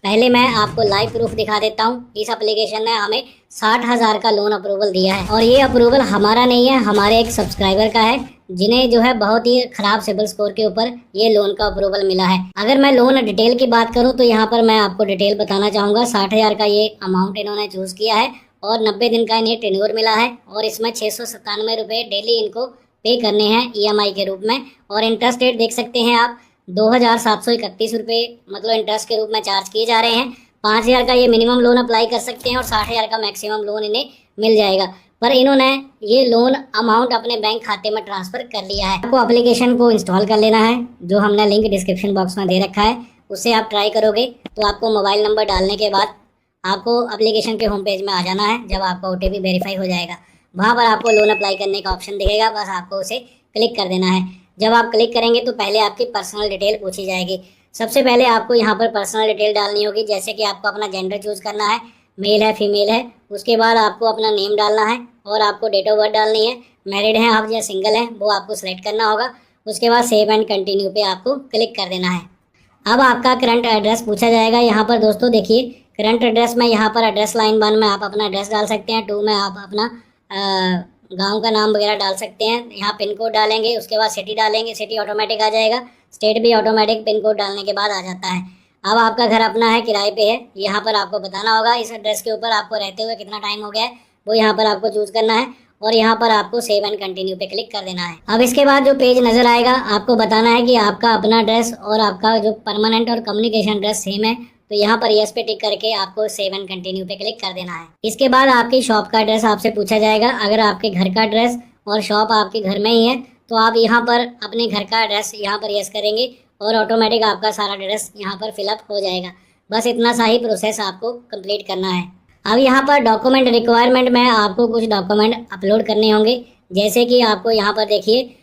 पहले मैं आपको लाइव प्रूफ दिखा देता हूँ। इस एप्लीकेशन ने हमें 60,000 का लोन अप्रूवल दिया है और ये अप्रूवल हमारा नहीं है, हमारे एक सब्सक्राइबर का है जिन्हें जो है बहुत ही खराब सिबिल स्कोर के ऊपर ये लोन का अप्रूवल मिला है। अगर मैं लोन डिटेल की बात करूं तो यहाँ पर मैं आपको डिटेल बताना चाहूंगा। 60,000 का ये अमाउंट इन्होंने चूज किया है और 90 दिन का इन्हें टेन्योर मिला है और इसमें 697 रुपये डेली इनको पे करने हैं EMI के रूप में। और इंटरेस्ट रेट देख सकते हैं आप 2,731 रुपये मतलब इंटरेस्ट के रूप में चार्ज किए जा रहे हैं। 5,000 का ये मिनिमम लोन अप्लाई कर सकते हैं और 60,000 का मैक्सिमम लोन इन्हें मिल जाएगा। पर इन्होंने ये लोन अमाउंट अपने बैंक खाते में ट्रांसफर कर लिया है। आपको एप्लीकेशन को इंस्टॉल कर लेना है, जो हमने लिंक डिस्क्रिप्शन बॉक्स में दे रखा है उससे आप ट्राई करोगे तो आपको मोबाइल नंबर डालने के बाद आपको एप्लीकेशन के होम पेज में आ जाना है। जब आपका OTP वेरीफाई हो जाएगा वहाँ पर आपको लोन अप्लाई करने का ऑप्शन दिखेगा, बस आपको उसे क्लिक कर देना है। जब आप क्लिक करेंगे तो पहले आपकी पर्सनल डिटेल पूछी जाएगी। सबसे पहले आपको यहाँ पर पर्सनल डिटेल डालनी होगी, जैसे कि आपको अपना जेंडर चूज़ करना है, मेल है फीमेल है। उसके बाद आपको अपना नेम डालना है और आपको डेट ऑफ बर्थ डालनी है। मैरिड हैं आप या सिंगल हैं वो आपको सेलेक्ट करना होगा। उसके बाद सेव एंड कंटिन्यू पे आपको क्लिक कर देना है। अब आपका करंट एड्रेस पूछा जाएगा। यहाँ पर दोस्तों देखिए करंट एड्रेस में यहाँ पर एड्रेस लाइन 1 में आप अपना एड्रेस डाल सकते हैं, 2 में आप अपना गांव का नाम वगैरह डाल सकते हैं। यहाँ पिन कोड डालेंगे, उसके बाद सिटी डालेंगे, सिटी ऑटोमेटिक आ जाएगा। स्टेट भी ऑटोमेटिक पिन कोड डालने के बाद आ जाता है। अब आपका घर अपना है किराए पे है, यहाँ पर आपको बताना होगा। इस एड्रेस के ऊपर आपको रहते हुए कितना टाइम हो गया है वो यहाँ पर आपको चूज़ करना है और यहाँ पर आपको सेव एंड कंटिन्यू पे क्लिक कर देना है। अब इसके बाद जो पेज नज़र आएगा आपको बताना है कि आपका अपना एड्रेस और आपका जो परमानेंट और कम्युनिकेशन एड्रेस सेम है, तो यहाँ पर यस पे टिक करके आपको सेव एंड कंटिन्यू पे क्लिक कर देना है। इसके बाद आपकी शॉप का एड्रेस आपसे पूछा जाएगा। अगर आपके घर का एड्रेस और शॉप आपके घर में ही है तो आप यहाँ पर अपने घर का एड्रेस यहाँ पर यस करेंगे और ऑटोमेटिक आपका सारा एड्रेस यहाँ पर फिलअप हो जाएगा। बस इतना सा ही प्रोसेस आपको कंप्लीट करना है। अब यहाँ पर डॉक्यूमेंट रिक्वायरमेंट में आपको कुछ डॉक्यूमेंट अपलोड करने होंगे, जैसे कि आपको यहाँ पर देखिए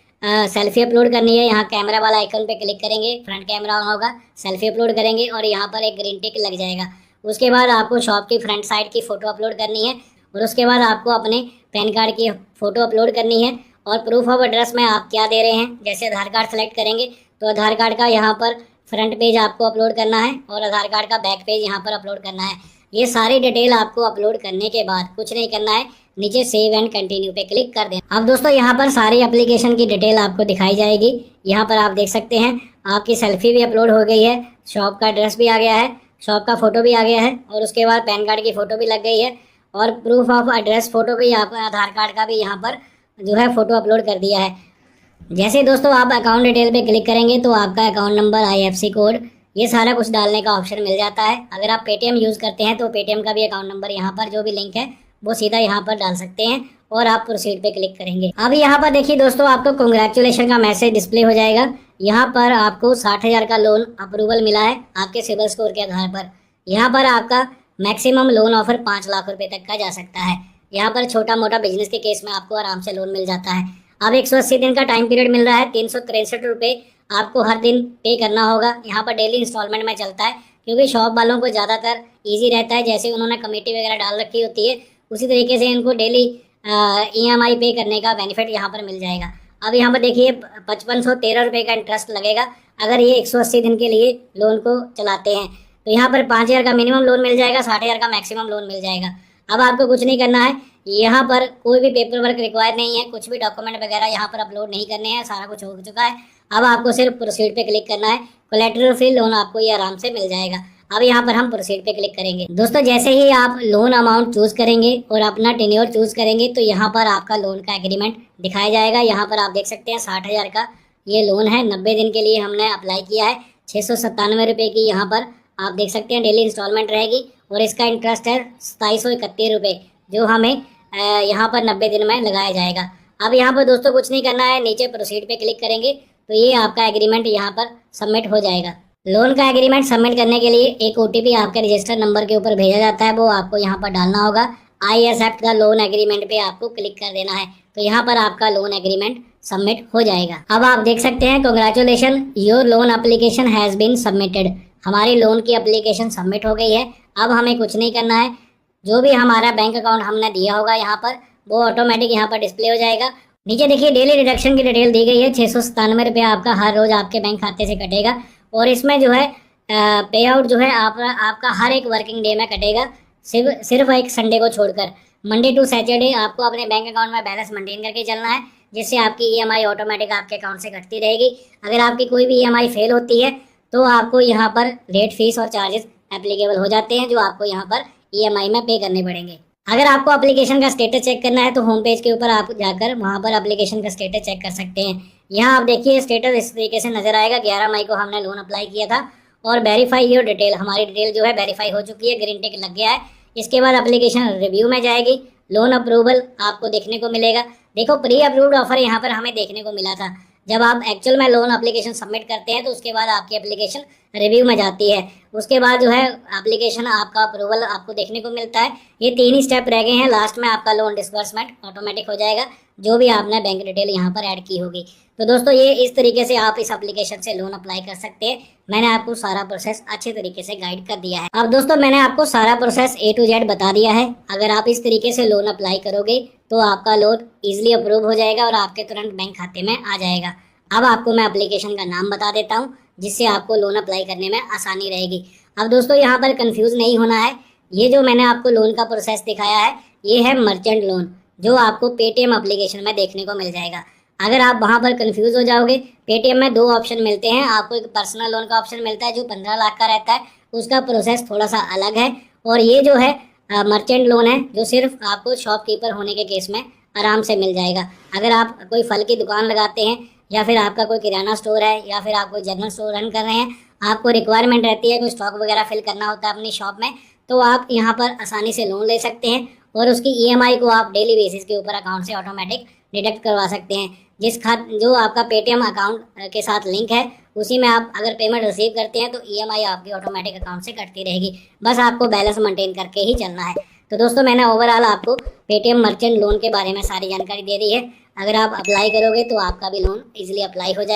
सेल्फी अपलोड करनी है। यहाँ कैमरा वाला आइकन पे क्लिक करेंगे, फ्रंट कैमरा ऑन होगा, सेल्फी अपलोड करेंगे और यहाँ पर एक ग्रीन टिक लग जाएगा। उसके बाद आपको शॉप की फ्रंट साइड की फ़ोटो अपलोड करनी है और उसके बाद आपको अपने पैन कार्ड की फ़ोटो अपलोड करनी है। और प्रूफ ऑफ एड्रेस में आप क्या दे रहे हैं, जैसे आधार कार्ड सेलेक्ट करेंगे तो आधार कार्ड का यहाँ पर फ्रंट पेज आपको अपलोड करना है और आधार कार्ड का बैक पेज यहाँ पर अपलोड करना है। ये सारी डिटेल आपको अपलोड करने के बाद कुछ नहीं करना है, नीचे सेव एंड कंटिन्यू पे क्लिक कर दें। अब दोस्तों यहाँ पर सारी एप्लीकेशन की डिटेल आपको दिखाई जाएगी। यहाँ पर आप देख सकते हैं आपकी सेल्फी भी अपलोड हो गई है, शॉप का एड्रेस भी आ गया है, शॉप का फ़ोटो भी आ गया है और उसके बाद पैन कार्ड की फ़ोटो भी लग गई है और प्रूफ ऑफ एड्रेस फ़ोटो भी यहाँ पर आधार कार्ड का भी यहाँ पर जो है फ़ोटो अपलोड कर दिया है। जैसे दोस्तों आप अकाउंट डिटेल पे क्लिक करेंगे तो आपका अकाउंट नंबर, IFSC कोड, ये सारा कुछ डालने का ऑप्शन मिल जाता है। अगर आप पेटीएम यूज़ करते हैं तो पेटीएम का भी अकाउंट नंबर यहाँ पर जो भी लिंक है वो सीधा यहाँ पर डाल सकते हैं और आप प्रोसीड पे क्लिक करेंगे। अब यहाँ पर देखिए दोस्तों आपको कांग्रेचुलेशन का मैसेज डिस्प्ले हो जाएगा। यहाँ पर आपको 60,000 का लोन अप्रूवल मिला है आपके सिबिल स्कोर के आधार पर। यहाँ पर आपका मैक्सिमम लोन ऑफर 5 लाख रुपए तक का जा सकता है। यहाँ पर छोटा मोटा बिजनेस के केस में आपको आराम से लोन मिल जाता है। अब 180 दिन का टाइम पीरियड मिल रहा है। 363 रुपये आपको हर दिन पे करना होगा। यहाँ पर डेली इंस्टॉलमेंट में चलता है क्योंकि शॉप वालों को ज़्यादातर इजी रहता है, जैसे उन्होंने कमेटी वगैरह डाल रखी होती है उसी तरीके से इनको डेली EMI पे करने का बेनिफिट यहाँ पर मिल जाएगा। अब यहाँ पर देखिए 5513 रुपये का इंटरेस्ट लगेगा अगर ये 180 दिन के लिए लोन को चलाते हैं। तो यहाँ पर 5,000 का मिनिमम लोन मिल जाएगा, 60,000 का मैक्सिमम लोन मिल जाएगा। अब आपको कुछ नहीं करना है, यहाँ पर कोई भी पेपर वर्क रिक्वायर नहीं है, कुछ भी डॉक्यूमेंट वगैरह यहाँ पर अपलोड नहीं करने हैं, सारा कुछ हो चुका है। अब आपको सिर्फ प्रोसीड पे क्लिक करना है, कोलेटरल फ्री लोन आपको ये आराम से मिल जाएगा। अब यहाँ पर हम प्रोसीड पे क्लिक करेंगे। दोस्तों जैसे ही आप लोन अमाउंट चूज करेंगे और अपना टेन्योर चूज करेंगे तो यहाँ पर आपका लोन का एग्रीमेंट दिखाया जाएगा। यहाँ पर आप देख सकते हैं 60,000 का ये लोन है, 90 दिन के लिए हमने अप्लाई किया है। 697 रुपये की यहाँ पर आप देख सकते हैं डेली इंस्टॉलमेंट रहेगी और इसका इंटरेस्ट है 2731 रुपये जो हमें यहाँ पर 90 दिन में लगाया जाएगा। अब यहाँ पर दोस्तों कुछ नहीं करना है, नीचे प्रोसीड पे क्लिक करेंगे तो ये आपका एग्रीमेंट यहाँ पर सबमिट हो जाएगा। लोन का एग्रीमेंट सबमिट करने के लिए एक OTP आपके रजिस्टर्ड नंबर के ऊपर भेजा जाता है, वो आपको यहाँ पर डालना होगा। I accept the loan agreement पे आपको क्लिक कर देना है तो यहाँ पर आपका लोन एग्रीमेंट सबमिट हो जाएगा। अब आप देख सकते हैं congratulation your loan application has been submitted, हमारी लोन की एप्लीकेशन सबमिट हो गई है। अब हमें कुछ नहीं करना है, जो भी हमारा बैंक अकाउंट हमने दिया होगा यहाँ पर वो ऑटोमेटिक यहाँ पर डिस्प्ले हो जाएगा। नीचे देखिए डेली डिडक्शन की डिटेल दी गई है, 697 रुपये आपका हर रोज आपके बैंक खाते से कटेगा और इसमें जो है पे आउट जो है आपका हर एक वर्किंग डे में कटेगा, सिर्फ एक संडे को छोड़कर। मंडे टू सैटरडे आपको अपने बैंक अकाउंट में बैलेंस मेंटेन करके चलना है, जिससे आपकी ईएमआई ऑटोमेटिक आपके अकाउंट से कटती रहेगी। अगर आपकी कोई भी ईएमआई फेल होती है तो आपको यहाँ पर लेट फीस और चार्जेस एप्लीकेबल हो जाते हैं, जो आपको यहाँ पर ईएमआई में पे करने पड़ेंगे। अगर आपको एप्लीकेशन का स्टेटस चेक करना है तो होम पेज के ऊपर आप जाकर वहाँ पर एप्लीकेशन का स्टेटस चेक कर सकते हैं। यहाँ आप देखिए स्टेटस इस तरीके से नजर आएगा। 11 मई को हमने लोन अप्लाई किया था और वेरीफाई योर डिटेल, हमारी डिटेल जो है वेरीफाई हो चुकी है, ग्रीन टिक लग गया है। इसके बाद एप्लीकेशन रिव्यू में जाएगी, लोन अप्रूवल आपको देखने को मिलेगा। देखो प्री अप्रूव्ड ऑफर यहाँ पर हमें देखने को मिला था। जब आप एक्चुअल में लोन एप्लीकेशन सबमिट करते हैं तो उसके बाद आपकी एप्लीकेशन रिव्यू में जाती है, उसके बाद जो है एप्लीकेशन आपका अप्रूवल आपको देखने को मिलता है। ये 3 ही स्टेप रह गए हैं, लास्ट में आपका लोन डिस्बर्समेंट ऑटोमेटिक हो जाएगा, जो भी आपने बैंक डिटेल यहाँ पर ऐड की होगी। तो दोस्तों ये इस तरीके से आप इस एप्लीकेशन से लोन अप्लाई कर सकते हैं। मैंने आपको सारा प्रोसेस अच्छे तरीके से गाइड कर दिया है। अब दोस्तों मैंने आपको सारा प्रोसेस A to Z बता दिया है। अगर आप इस तरीके से लोन अप्लाई करोगे तो आपका लोन इजीली अप्रूव हो जाएगा और आपके तुरंत बैंक खाते में आ जाएगा। अब आपको मैं एप्लीकेशन का नाम बता देता हूँ, जिससे आपको लोन अप्लाई करने में आसानी रहेगी। अब दोस्तों यहाँ पर कंफ्यूज नहीं होना है। ये जो मैंने आपको लोन का प्रोसेस दिखाया है ये है मर्चेंट लोन, जो आपको पेटीएम एप्लीकेशन में देखने को मिल जाएगा। अगर आप वहाँ पर कंफ्यूज हो जाओगे, पेटीएम में 2 ऑप्शन मिलते हैं आपको। एक पर्सनल लोन का ऑप्शन मिलता है जो 15 लाख का रहता है, उसका प्रोसेस थोड़ा सा अलग है। और ये जो है मर्चेंट लोन है, जो सिर्फ आपको शॉपकीपर होने के केस में आराम से मिल जाएगा। अगर आप कोई फल की दुकान लगाते हैं या फिर आपका कोई किराना स्टोर है या फिर आप कोई जनरल स्टोर रन कर रहे हैं, आपको रिक्वायरमेंट रहती है कोई स्टॉक वगैरह फिल करना होता है अपनी शॉप में, तो आप यहाँ पर आसानी से लोन ले सकते हैं और उसकी ईएमआई को आप डेली बेसिस के ऊपर अकाउंट से ऑटोमेटिक डिडक्ट करवा सकते हैं। जो आपका पेटीएम अकाउंट के साथ लिंक है उसी में आप अगर पेमेंट रिसीव करते हैं तो ईएमआई आपकी ऑटोमेटिक अकाउंट से कटती रहेगी। बस आपको बैलेंस मेंटेन करके ही चलना है। तो दोस्तों मैंने ओवरऑल आपको पेटीएम मर्चेंट लोन के बारे में सारी जानकारी दे दी है। अगर आप अप्लाई करोगे तो आपका भी लोन इजीली अप्लाई हो जाए।